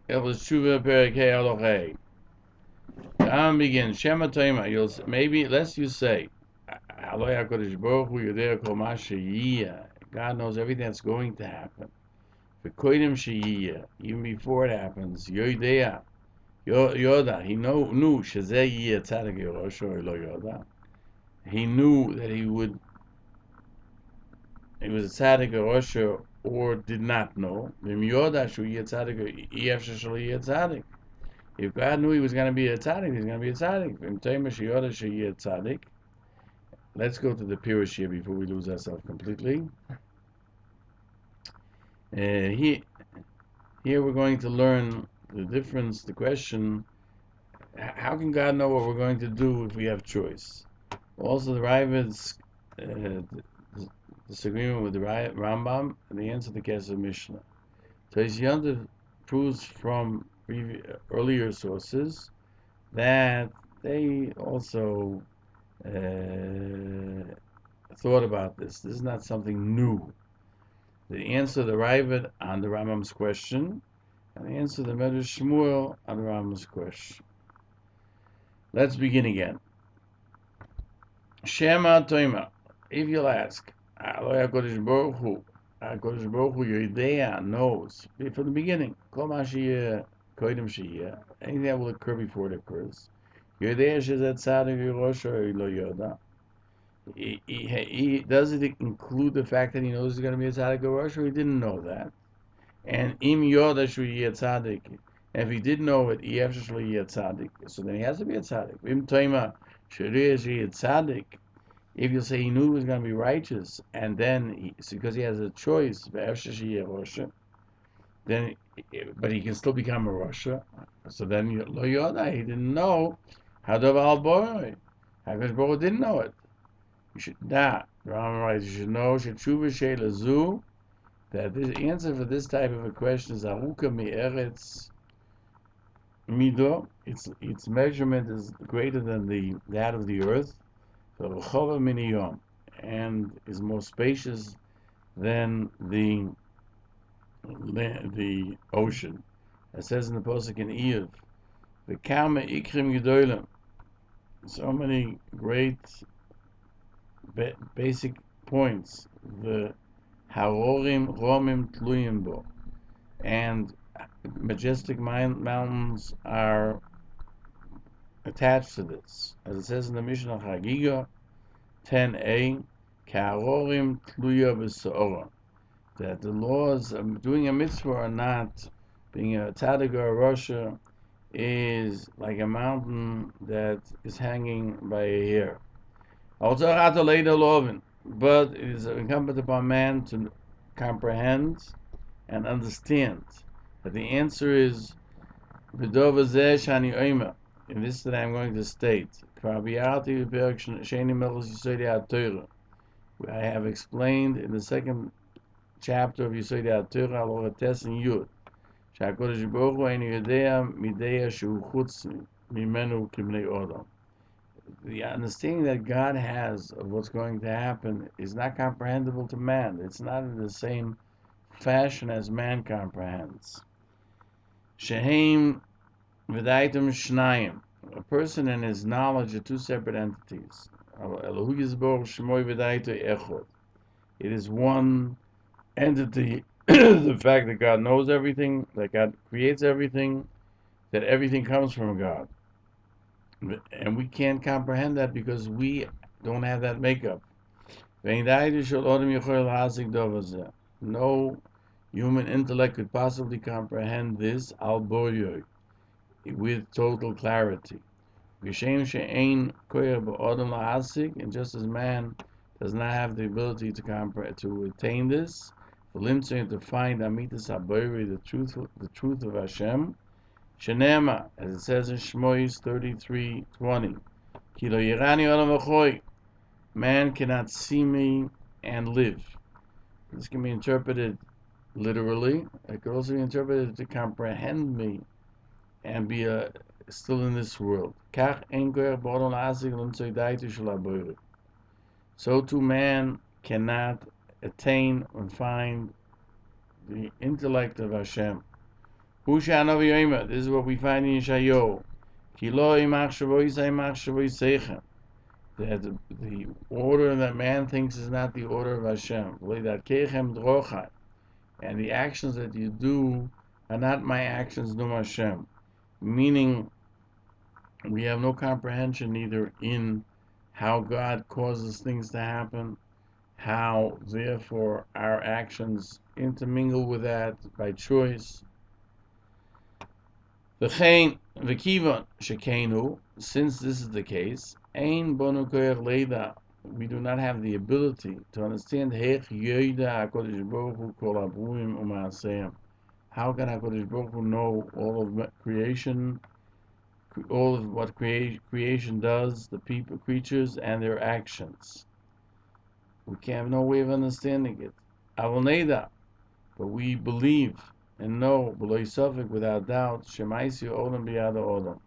Hilchos Tshuva Perek Hey Halacha. Rambam begins. Shema Toima. Maybe lest you say, Aloy Hakadosh Baruch Hu Yodei Kol Ma Sheyiyah. God knows everything that's going to happen. V'kodim Sheyiyah. Even before it happens, Yodea. Yoda. He knew Shezeh Yiyah Tzadik Yerosho Lo Yoda. He knew that he was a Tzadik Yerosho or did not know. V'im Yoda Shu Yiyah Tzadik Yiyah Sheshlo Yiyah Tzadik. If God knew he was going to be a tzaddik, he's going to be a tzaddik. Let's go to the Peirush here before we lose ourselves completely. Here we're going to learn the difference, the question, how can God know what we're going to do if we have choice? Also, the Ravid's disagreement with the Rambam and the answer to the Kesef Mishnah. Tosfos proves from earlier sources that they also thought about this. This is not something new. The answer the Ravid on the Rambam's question, and the answer the Medrash Shmuel on the Rambam's question. Let's begin again. Shema Toima. If you'll ask, Aloy HaKadosh Baruch Hu, HaKadosh Baruch Hu Yodea knows from the beginning. Kol Ma Sheyiyah Kodim Sheyiyah. Anything that will occur before it occurs. Yodea Shezeh Tzadik Yerosho Lo Yoda. Does it include the fact that he knows he's going to be a tzaddik or rosh, or he didn't know that? And im yoda shu yeh tzaddik. And if he did know it, yeh shlo yeh tzaddik. So then he has to be a tzaddik. Im toima shu yeh tzaddik. If you say he knew he was going to be righteous, and then because he has a choice, then, but he can still become a rosh. So then lo yoda, he didn't know. Hadav al boy. Hakadosh Baruch Hu didn't know it. You should not. Rambam writes, you should know Tshuva Sheila Zu, that the answer for this type of a question is Aruka Me'eretz Mido. Its measurement is greater than that of the earth. Rechova Miniyom, and is more spacious than the ocean. It says in the Pasuk in Iyov, the Kama Ikrim Gedolim. So many great basic points, the Harorim Romim Tluyim Bo, and majestic mountains are attached to this. As it says in the Mishnah Chagiga 10a, Harorim Tluya B'Se'ora, that the laws of doing a mitzvah or not, being a tzaddik or a rasha, is like a mountain that is hanging by a hair. But it is incumbent upon man to comprehend and understand that the answer is in this that I am going to state. I have explained in the second chapter of Yisodei HaTorah, Halacha Tes and Yud, שהקדוש ברוך הוא אינו יודע מדעה שהוא חוץ ממנו כבני אדם. The understanding that God has of what's going to happen is not comprehensible to man. It's not in the same fashion as man comprehends. Shehem v'daitem shnayim. A person and his knowledge are two separate entities. It is one entity. The fact that God knows everything, that God creates everything, that everything comes from God. And we can't comprehend that because we don't have that makeup. No human intellect could possibly comprehend this with total clarity. And just as man does not have the ability to attain this, to find the truth of Hashem, Shenema, as it says in Shmois 33:20, Kilo Yirani Olam Achoy, man cannot see me and live. This can be interpreted literally. It could also be interpreted to comprehend me and be still in this world. So too man cannot attain and find the intellect of Hashem. This is what we find in Yeshayahu. That the order that man thinks is not the order of Hashem. And the actions that you do are not my actions, no Hashem. Meaning, we have no comprehension either in how God causes things to happen, how therefore our actions intermingle with that by choice. V'chein v'kivan shekenu, since this is the case, ein bonu koyach leida, we do not have the ability to understand hech yoida HaKadosh Baruch Hu kol abruim u'maaseim. How can HaKadosh Baruch Hu know all of creation, all of what creation does, the people, creatures, and their actions? We can have no way of understanding it. Avol neida, but we believe and know, below suffix, without doubt, Shemaisi Olam Biyada Olam,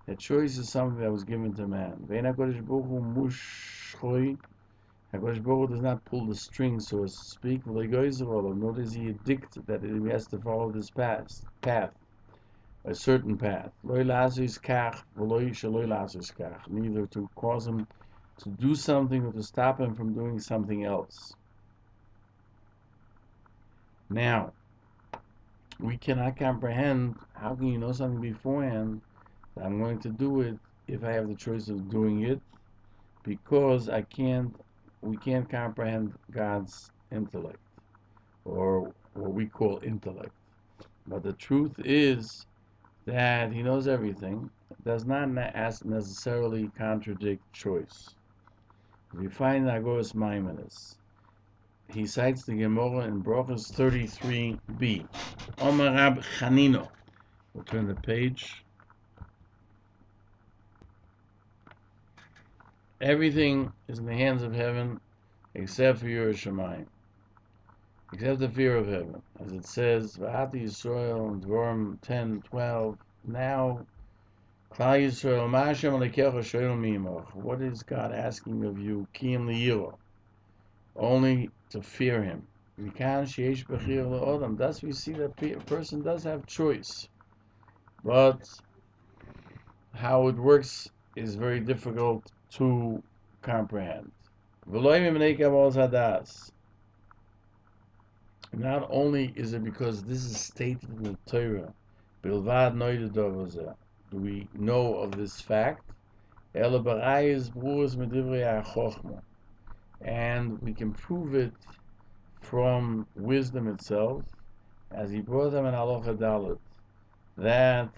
that choice is something that was given to man. Vein HaKadosh Baruch Hu mushchoi, HaKadosh Baruch Hu does not pull the strings, so as to speak, nor does he addict that he has to follow this path, a certain path. Neither to cause him to do something or to stop him from doing something else. Now, we cannot comprehend, how can you know something beforehand that I'm going to do it if I have the choice of doing it? Because we can't comprehend God's intellect, or what we call intellect. But the truth is that he knows everything. It does not necessarily contradict choice. If you find Agoras Maimonides, he cites the Gemara in Brachos 33b. Omar Rab Chanino. We'll turn the page. Everything is in the hands of heaven except for Yerushalayim, except the fear of heaven. As it says, V'ati Yisrael in Dvorim 10:12. Now, Klal Yisrael, Ma Hashem Alekecha shoyel mimach. What is God asking of you? Kiyam liyiro, only to fear Him. Thus we see that a person does have choice, but how it works is very difficult to comprehend. Not only is it because this is stated in the Torah, do we know of this fact, and we can prove it from wisdom itself, as he brought them in Halacha Dalet, that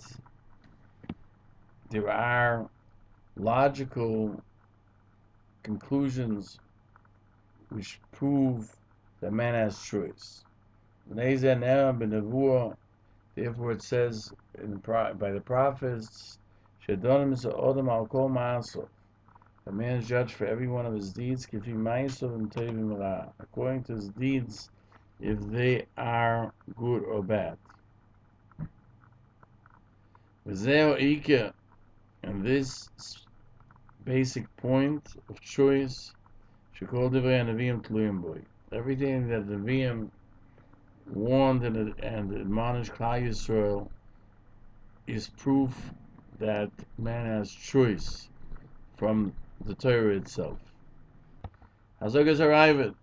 there are logical conclusions which prove that man has choice. Therefore it says by the prophets, the man is judged for every one of his deeds, according to his deeds, if they are good or bad. And this basic point of choice, everything that the Nevi'im warned and admonished Klal Yisrael is proof that man has choice from the Torah itself. Hazogas Ravid,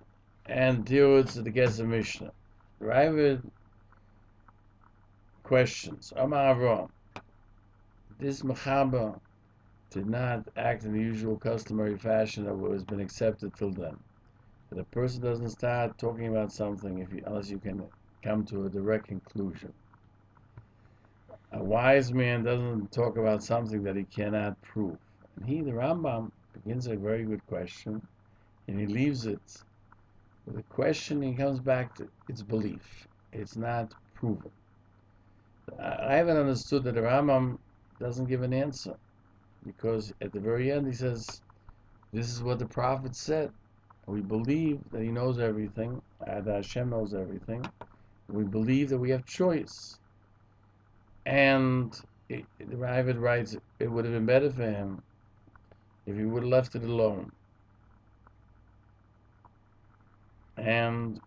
and Teretz the Gesem Mishnah. Ravid questions, Amar Avram, this Mechaba did not act in the usual customary fashion that has been accepted till then. That a person doesn't start talking about something unless you can come to a direct conclusion. A wise man doesn't talk about something that he cannot prove. And the Rambam, begins a very good question, and he leaves it with a question. He comes back to its belief. It's not proven. I haven't understood that the Rambam doesn't give an answer, because at the very end he says, this is what the prophet said. We believe that he knows everything, that Hashem knows everything. We believe that we have choice. And the Ravid writes, it would have been better for him if he would have left it alone. And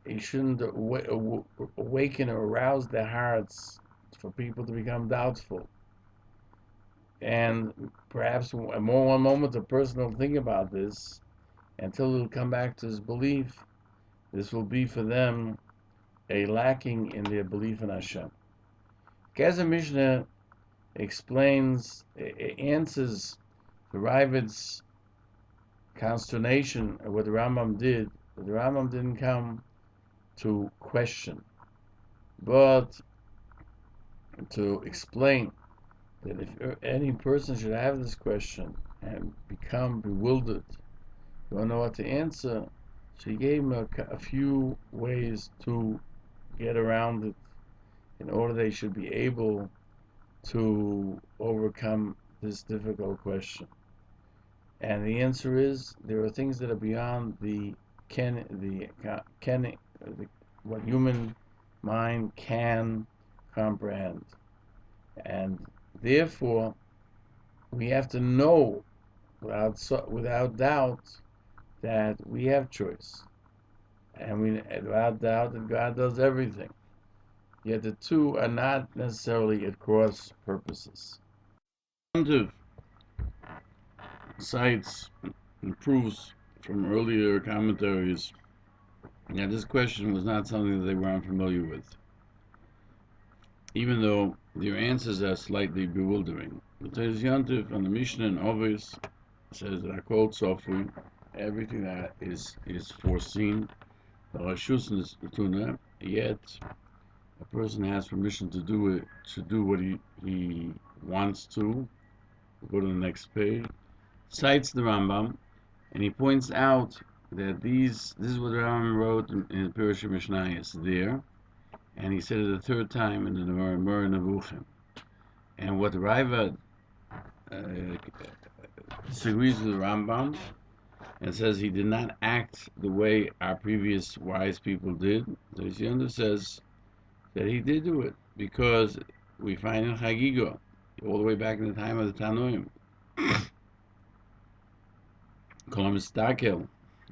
he shouldn't awaken or arouse their hearts for people to become doubtful. And perhaps one moment a person will think about this until he'll come back to his belief. This will be for them a lacking in their belief in Hashem. Gaza Mishnah explains, answers the Ravid's consternation at what the Rambam did. The Rambam didn't come to question, but to explain that if any person should have this question and become bewildered, don't know what to answer, so he gave him a few ways to get around it in order they should be able to overcome this difficult question. And the answer is there are things that are beyond what human mind can comprehend, and therefore we have to know without doubt that we have choice, and without doubt that God does everything. Yet the two are not necessarily at cross purposes. Cites and proves from earlier commentaries that this question was not something that they were unfamiliar with, even though their answers are slightly bewildering. The Teres Yontif on the Mishnah and Ovis says that Hakol Tzofui, everything that is foreseen, the Rashus Tuna, yet a person has permission to do it, to do what he wants to. Go to the next page. Cites the Rambam, and he points out that this is what the Rambam wrote in Peirush HaMeir is there, and he said it the third time in the Nemar Nevuchim. And what the Rae disagrees with the Rambam and says he did not act the way our previous wise people did. The Yonah says that he did do it because we find in Chagigo, all the way back in the time of the Tanoim.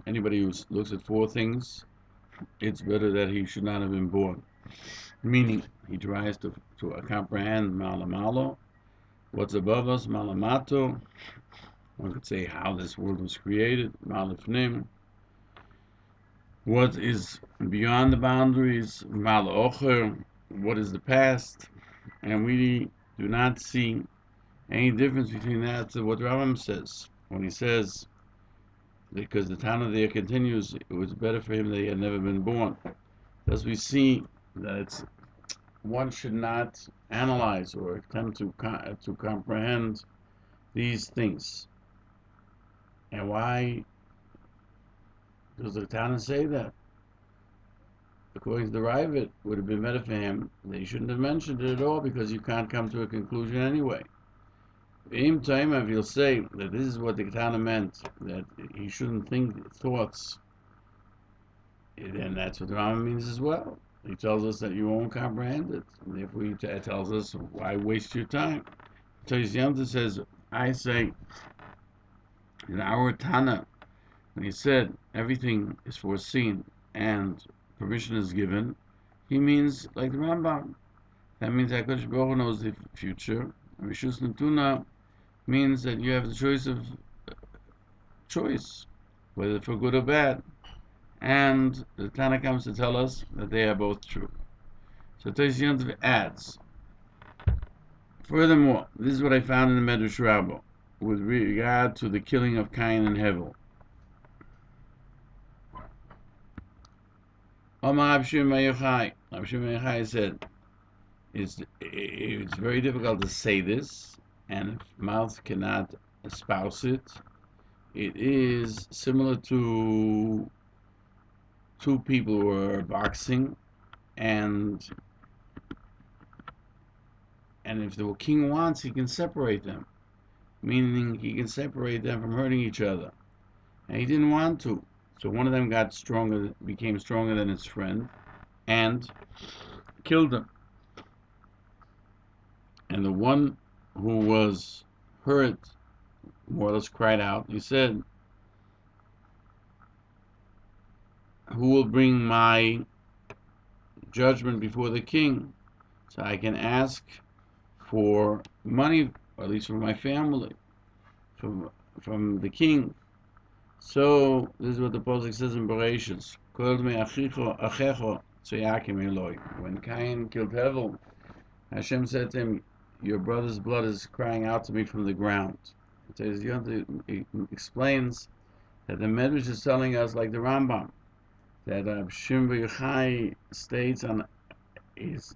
Anybody who looks at four things, it's better that he should not have been born. Meaning, he tries to comprehend Malamalo, what's above us, Malamato. One could say how this world was created, Malifnim. What is beyond the boundaries, Malaocher, what is the past. And we do not see any difference between that to what Rambam says. When he says, because the Tana there continues, it was better for him that he had never been born. Thus we see that one should not analyze or attempt to comprehend these things. And why does the Tana say that? According to the Rae, it would have been better for him that he shouldn't have mentioned it at all, because you can't come to a conclusion anyway. If you'll say that this is what the Tana meant, that he shouldn't think thoughts, then that's what the Rambam means as well. He tells us that you won't comprehend it. And therefore he tells us, why waste your time? Teres Yontif says, I say, in our Tana, when he said everything is foreseen and permission is given, he means like the Rambam. That means that HaKadosh Baruch Hu knows the future. And Rishus Natuna means that you have the choice, whether for good or bad. And the Tana comes to tell us that they are both true. So Teres Yontif adds, furthermore, this is what I found in the Medrash Rabbah with regard to the killing of Cain and Hevel. Amar Abshim Yochai said, it's very difficult to say this, and if mouth cannot espouse it, it is similar to two people who are boxing, and if the king wants, he can separate them, meaning he can separate them from hurting each other, and he didn't want to. So one of them became stronger than his friend, and killed him. And the one who was hurt more or less cried out. He said, who will bring my judgment before the king, so I can ask for money, or at least for my family, from the king. So this is what the Pasuk says in Bereshis: "Kol me achecho tzeyakim Eloi." When Cain killed Hevel, Hashem said to him, "Your brother's blood is crying out to me from the ground." So he explains that the Medrash is telling us, like the Rambam, that Shimon Bar Yochai states on is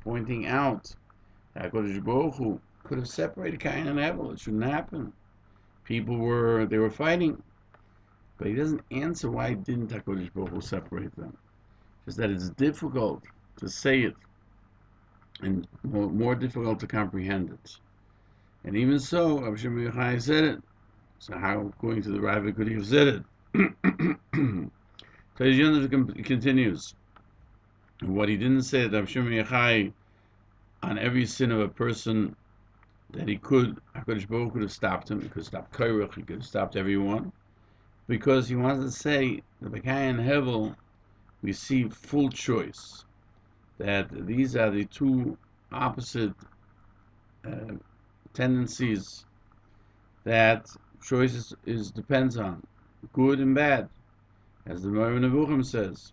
pointing out that HaKadosh Baruch Hu could have separated Cain and Abel. It shouldn't happen. They were fighting, but he doesn't answer why didn't HaKadosh Baruch Hu separate them. Just that it's difficult to say it and more difficult to comprehend it. And even so, Rabbi Shimon Bar Yochai said it. So how, according to the Rebbe, could he have said it? So he continues. What he didn't say, that Rabbi Shimon Bar Yochai, on every sin of a person, that HaKadosh Baruch Hu could have stopped him. He could have stopped Korach, he could have stopped everyone. Because he wants to say that by Cain and Hevel, we see full choice. That these are the two opposite tendencies that choice depends on, good and bad. As the Moreh Nevuchim says,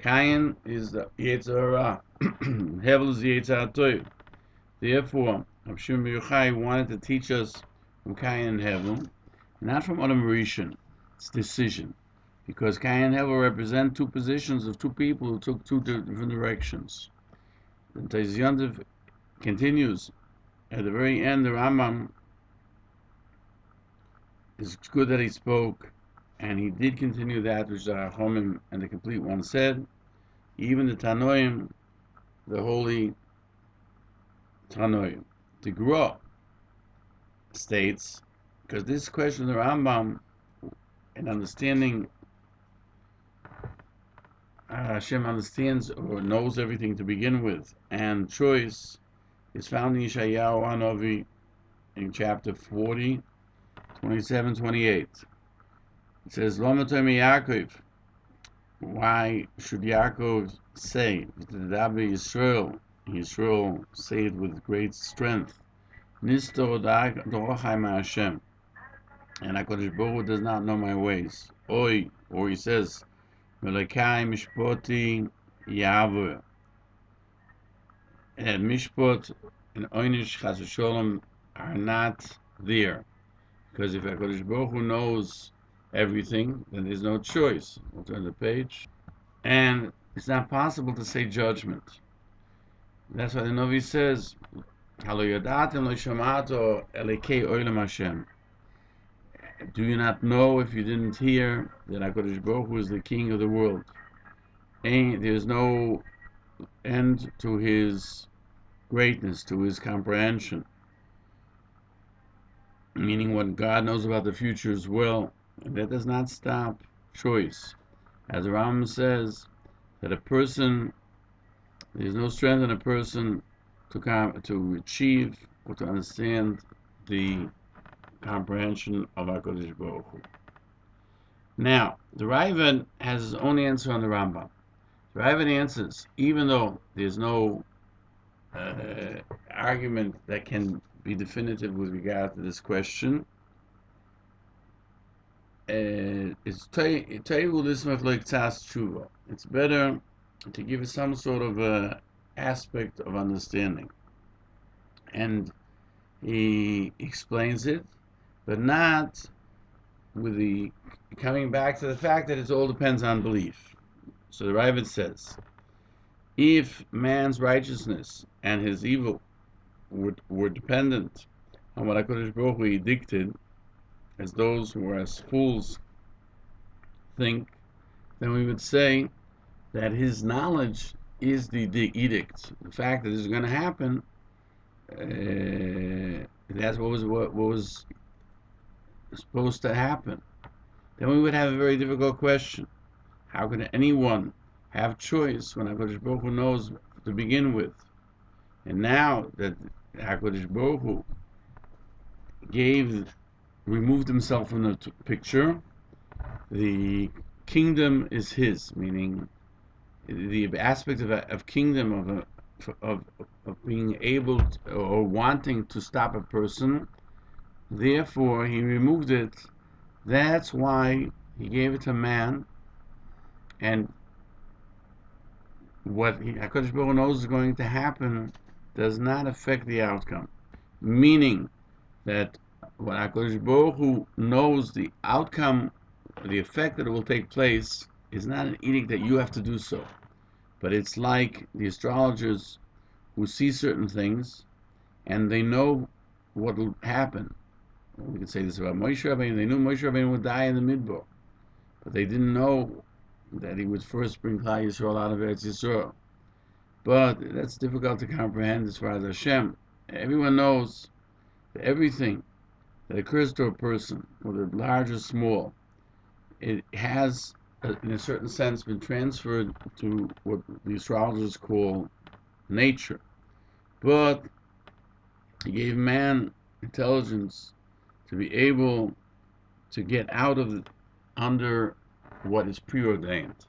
Cain is the Yetzer Hara, Hevel is the Yetzer HaTov. Therefore, Rabbi Shimon Bar Yochai wanted to teach us from Cain and Hevel, not from narration. It's decision, because Cain and Hevel represent two positions of two people who took two different directions. Then Taiz Yontif continues at the very end. The Rambam, it's good that he spoke, and he did continue that which the Chachamim and the complete one said. Even the Tanoim, the holy Tanoim, the Gra states, because this question of the Rambam and understanding, Hashem understands or knows everything to begin with, and choice is found in Yeshayahu Hanavi in chapter 40, 27, 28. It says, Lama Tomi Yaakov, why should Yaakov say, Yisrael say it with great strength, Nistor Dorochai Hashem, and HaKadosh Baruch Hu does not know my ways. Oi, or he says, Melekai Mishpoti Yavur, and Mishpot and Oynish Chas V'Sholom are not there. Because if HaKadosh Baruch Hu knows everything, then there's no choice. We'll turn the page. And it's not possible to say judgment. That's why the Novi says, Halo Yadatem Lo Shamato Elekei Olam Hashem. Do you not know, if you didn't hear, that HaKadosh Baruch Hu is the King of the world? And there's no end to his greatness, to his comprehension. Meaning what God knows about the future as well. And that does not stop choice. As the Rambam says, that a person, there's no strength in a person to achieve or to understand the comprehension of HaKadosh Baruch Hu. Now, the Rae Gann has his own answer on the Rambam. The Rae Gann answers, even though there's no argument that can be definitive with regard to this question, it's better to give it some sort of aspect of understanding. And he explains it, but not with the coming back to the fact that it all depends on belief. So the Rae Gann says, if man's righteousness and his evil were dependent on what HaKadosh Baruch Hu dictated, as those who are as fools think, then we would say that his knowledge is the edict. The fact that this is going to happen, that's what was supposed to happen. Then we would have a very difficult question. How can anyone have choice when HaKadosh Baruch Hu knows to begin with? And now that HaKadosh Baruch Hu removed himself from the picture, the kingdom is his, meaning the aspect of kingdom of being able to, or wanting to stop a person. Therefore, he removed it. That's why he gave it to man, and what HaKadosh Baruch Hu knows is going to happen does not affect the outcome. Meaning that what HaKadosh Baruch Hu knows the outcome, the effect that it will take place, is not an edict that you have to do so. But it's like the astrologers who see certain things and they know what will happen. We could say this about Moshe Rabbeinu. They knew Moshe Rabbeinu would die in the Midbar, but they didn't know that he would first bring Klal Yisrael out of Eretz Yisrael. But that's difficult to comprehend as far as Hashem. Everyone knows that everything that occurs to a person, whether large or small, it has, in a certain sense, been transferred to what the astrologers call nature. But he gave man intelligence to be able to get out of it under what is preordained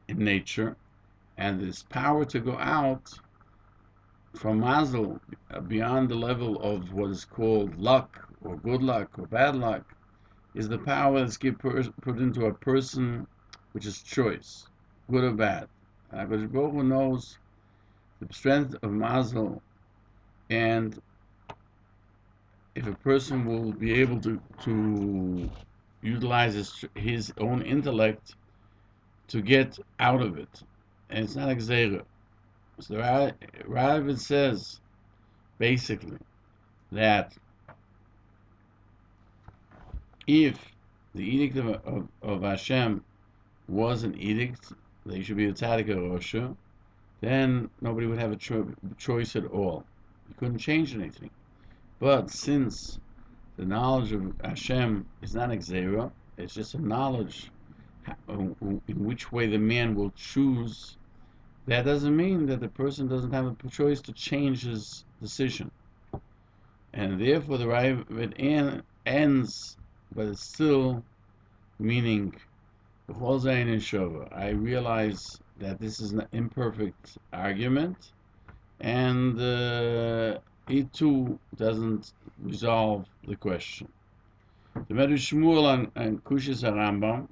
in nature, and this power to go out from mazel beyond the level of what is called luck or good luck or bad luck is the power that's put into a person, which is choice, good or bad. HaKadosh Baruch Hu knows the strength of mazel, and if a person will be able to utilize his own intellect to get out of it, and it's not a gzeira. So Rae says basically that if the edict of Hashem was an edict that you should be a tzaddik or Rosha, then nobody would have a choice at all. You couldn't change anything. But since the knowledge of Hashem is not a gzeira, it's just a knowledge in which way the man will choose, that doesn't mean that the person doesn't have a choice to change his decision. And therefore the Rae ends, but it's still meaning, I realize that this is an imperfect argument, and it too doesn't resolve the question. The Peirush Shmuel and Kushis Rambam.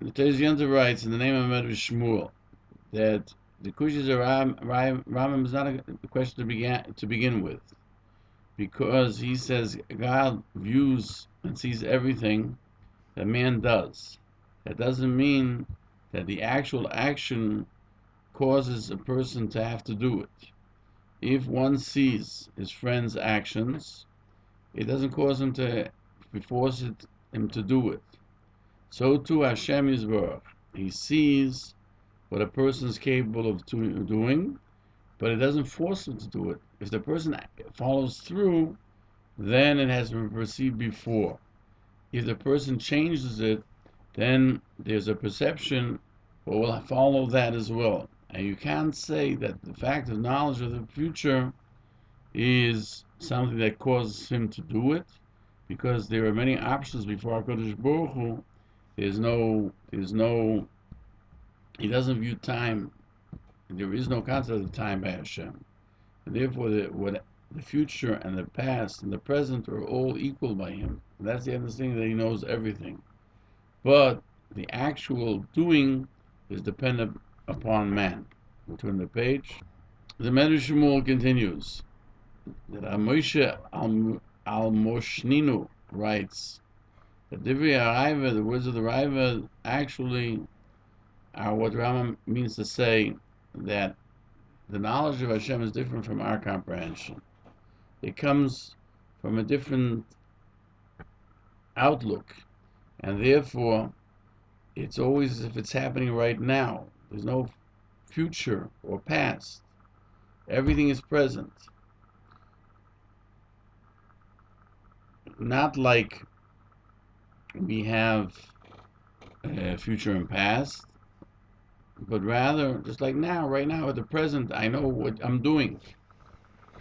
The Teziyanta writes in the name of Peirush Shmuel that the Kushis Rambam is not a question to begin with, because he says God views and sees everything that man does. That doesn't mean that the actual action causes a person to have to do it. If one sees his friend's actions, it doesn't cause him to force him to do it. So too Hashem Yisborach. He sees what a person is capable of doing, but it doesn't force him to do it. If the person follows through, then it has been perceived before. If the person changes it, then there's a perception, but will follow that as well. And you can't say that the fact of knowledge of the future is something that causes him to do it, because there are many options before HaKadosh Baruch Hu. He doesn't view time. There is no concept of time by Hashem. And therefore, the future and the past and the present are all equal by him. And that's the understanding that he knows everything. But the actual doing is dependent upon man. We'll turn the page. The Peirush Shmuel continues that Moshe al-Moshninu writes that the words of the Rae actually are what Rambam means to say, that the knowledge of Hashem is different from our comprehension. It comes from a different outlook, and therefore it's always as if it's happening right now. There's no future or past. Everything is present. Not like we have future and past, but rather just like now, right now, at the present, I know what I'm doing.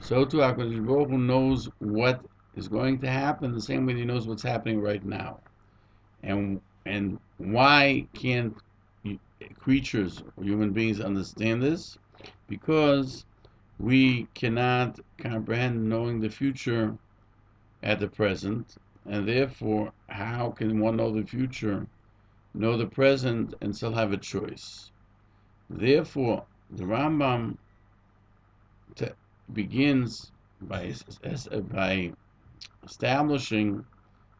So too HaKadosh Baruch Hu knows what is going to happen the same way he knows what's happening right now. And why can't creatures or human beings understand this? Because we cannot comprehend knowing the future at the present, and therefore, how can one know the future, know the present, and still have a choice? Therefore, the Rambam begins by establishing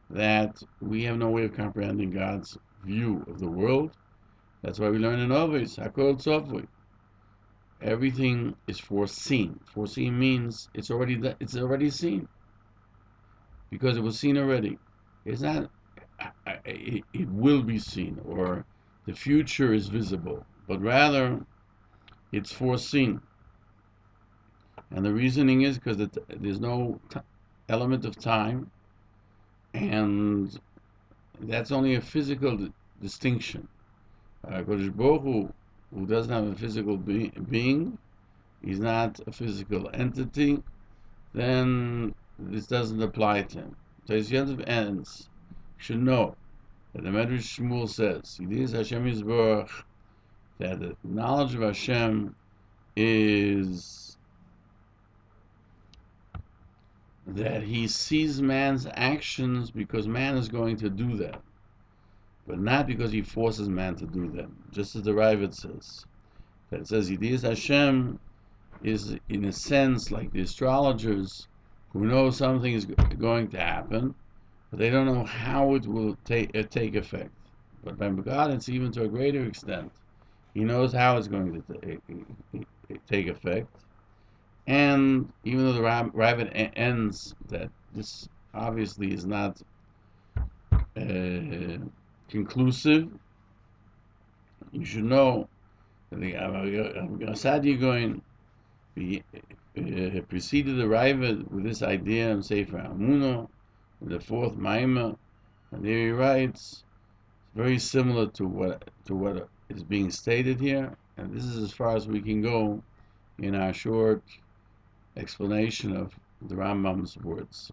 that we have no way of comprehending God's view of the world. That's why we learn in Ovis, Hakol Tzofui. Everything is foreseen. Foreseen means it's already seen because it was seen already. It's not it will be seen or the future is visible, but rather it's foreseen. And the reasoning is because there's no element of time, and that's only a physical distinction. Kodesh Baruch who doesn't have a physical being, he's not a physical entity, then this doesn't apply to him. So his Yontif ends. You should know that the Medrash Shmuel says, Yidis Hashem Yisborach, that the knowledge of Hashem is that he sees man's actions because man is going to do them, but not because he forces man to do them. Just as the Ravid says, that it says Yidis Hashem is in a sense like the astrologers who know something is going to happen, but they don't know how it will take effect. But by God, it's even to a greater extent. He knows how it's going to take effect. And even though the Ravid ends that this obviously is not conclusive, you should know that the Asadi going preceded the Ravid with this idea of Sefer Amuno, the fourth Maimah, and there he writes very similar to what is being stated here, and this is as far as we can go in our short explanation of the Rambam's words.